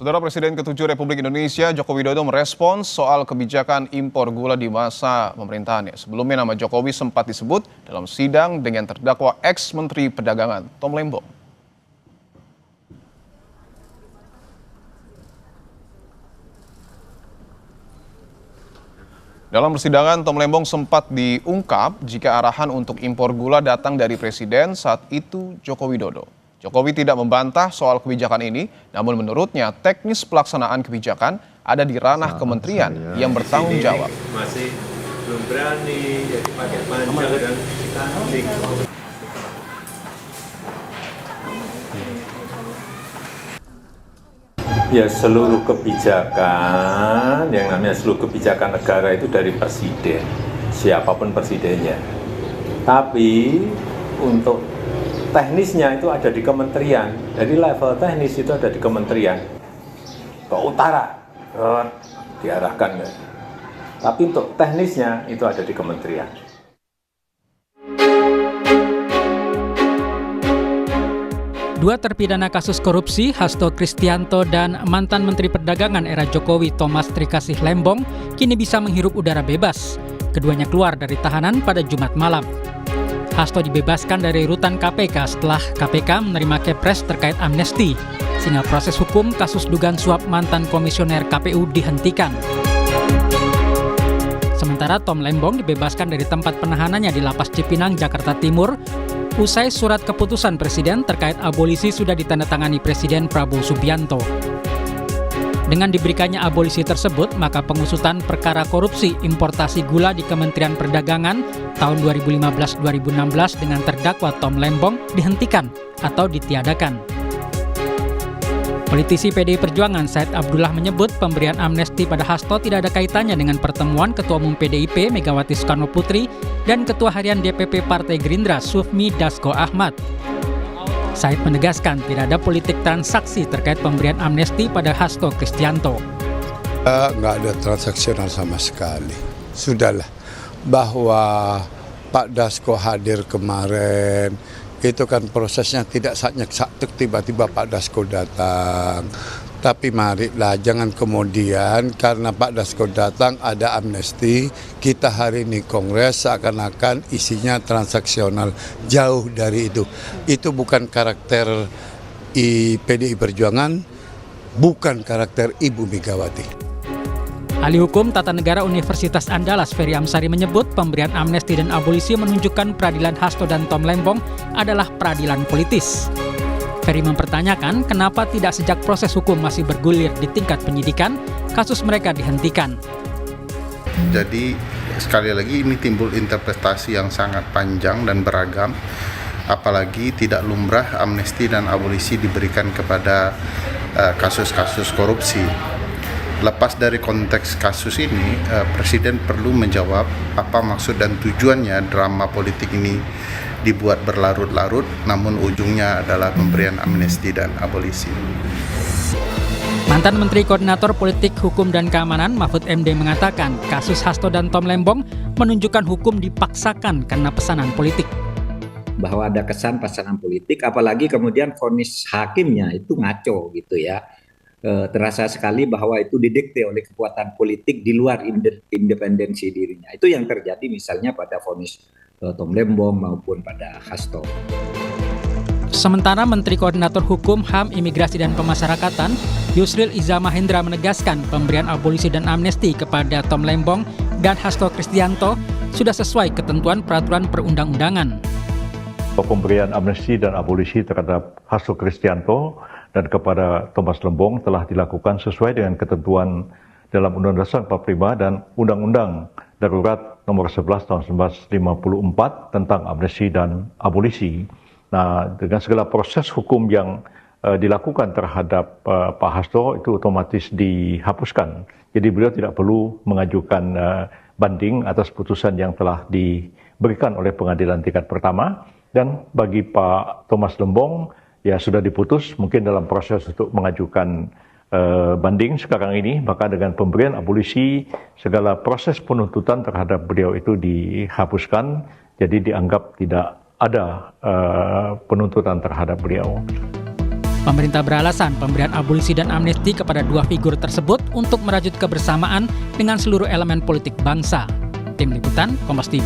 Saudara Presiden ke-7 Republik Indonesia, Joko Widodo merespons soal kebijakan impor gula di masa pemerintahannya. Sebelumnya nama Jokowi sempat disebut dalam sidang dengan terdakwa ex-Menteri Perdagangan, Tom Lembong. Dalam persidangan, Tom Lembong sempat diungkap jika arahan untuk impor gula datang dari Presiden saat itu Joko Widodo. Jokowi tidak membantah soal kebijakan ini, namun menurutnya teknis pelaksanaan kebijakan ada di ranah kementerian yang bertanggung jawab. Masih belum berani, jadi pakai panjang dan cantik. Ya, seluruh kebijakan, yang namanya seluruh kebijakan negara itu dari presiden, siapapun presidennya. Tapi untuk teknisnya itu ada di kementerian, jadi level teknis itu ada di kementerian. Ke utara, diarahkan. Tapi untuk teknisnya itu ada di kementerian. Dua terpidana kasus korupsi, Hasto Kristianto dan mantan Menteri Perdagangan era Jokowi Thomas Trikasih Lembong, kini bisa menghirup udara bebas. Keduanya keluar dari tahanan pada Jumat malam. Hasto dibebaskan dari rutan KPK setelah KPK menerima kepres terkait amnesti, sehingga proses hukum kasus dugaan suap mantan komisioner KPU dihentikan. Sementara Tom Lembong dibebaskan dari tempat penahanannya di Lapas Cipinang, Jakarta Timur, usai surat keputusan Presiden terkait abolisi sudah ditandatangani Presiden Prabowo Subianto. Dengan diberikannya abolisi tersebut, maka pengusutan perkara korupsi importasi gula di Kementerian Perdagangan tahun 2015-2016 dengan terdakwa Tom Lembong dihentikan atau ditiadakan. Politisi PDI Perjuangan Said Abdullah menyebut pemberian amnesti pada Hasto tidak ada kaitannya dengan pertemuan Ketua Umum PDIP Megawati Soekarnoputri dan Ketua Harian DPP Partai Gerindra Sufmi Dasko Ahmad. Said menegaskan tidak ada politik transaksi terkait pemberian amnesti pada Hasto Kristianto. Nggak ada transaksional sama sekali. Sudahlah, bahwa Pak Dasko hadir kemarin, itu kan prosesnya tidak sakit tiba-tiba Pak Dasko datang. Tapi marilah jangan kemudian karena Pak Dasko datang ada amnesti, kita hari ini kongres seakan-akan isinya transaksional. Jauh dari itu. Itu bukan karakter PDI Perjuangan, bukan karakter Ibu Megawati. Ahli Hukum Tata Negara Universitas Andalas Ferry Amsari menyebut pemberian amnesti dan abolisi menunjukkan peradilan Hasto dan Tom Lembong adalah peradilan politis. Ferry mempertanyakan kenapa tidak sejak proses hukum masih bergulir di tingkat penyidikan, kasus mereka dihentikan. Jadi sekali lagi ini timbul interpretasi yang sangat panjang dan beragam, apalagi tidak lumrah amnesti dan abolisi diberikan kepada kasus-kasus korupsi. Lepas dari konteks kasus ini, Presiden perlu menjawab apa maksud dan tujuannya drama politik ini dibuat berlarut-larut, namun ujungnya adalah pemberian amnesti dan abolisi. Mantan Menteri Koordinator Politik, Hukum, dan Keamanan Mahfud MD mengatakan kasus Hasto dan Tom Lembong menunjukkan hukum dipaksakan karena pesanan politik. Bahwa ada kesan pesanan politik, apalagi kemudian vonis hakimnya itu ngaco gitu ya. Terasa sekali bahwa itu didikte oleh kekuatan politik di luar independensi dirinya. Itu yang terjadi misalnya pada vonis Tom Lembong maupun pada Hasto. Sementara Menteri Koordinator Hukum, HAM, Imigrasi, dan Pemasyarakatan Yusril Iza Mahendra menegaskan pemberian abolisi dan amnesti kepada Tom Lembong dan Hasto Kristianto sudah sesuai ketentuan peraturan perundang-undangan. Pemberian amnesti dan abolisi terhadap Hasto Kristianto dan kepada Thomas Lembong telah dilakukan sesuai dengan ketentuan dalam Undang-Undang Dasar 45 dan Undang-Undang Darurat Nomor 11 Tahun 1954 tentang amnesti dan abolisi. Nah, dengan segala proses hukum yang dilakukan terhadap Pak Hasto itu otomatis dihapuskan. Jadi beliau tidak perlu mengajukan banding atas putusan yang telah diberikan oleh pengadilan tingkat pertama. Dan bagi Pak Thomas Lembong, ya sudah diputus mungkin dalam proses untuk mengajukan banding sekarang ini, maka dengan pemberian abolisi segala proses penuntutan terhadap beliau itu dihapuskan, jadi dianggap tidak ada penuntutan terhadap beliau. Pemerintah beralasan pemberian abolisi dan amnesti kepada dua figur tersebut untuk merajut kebersamaan dengan seluruh elemen politik bangsa. Tim Liputan, Kompas TV.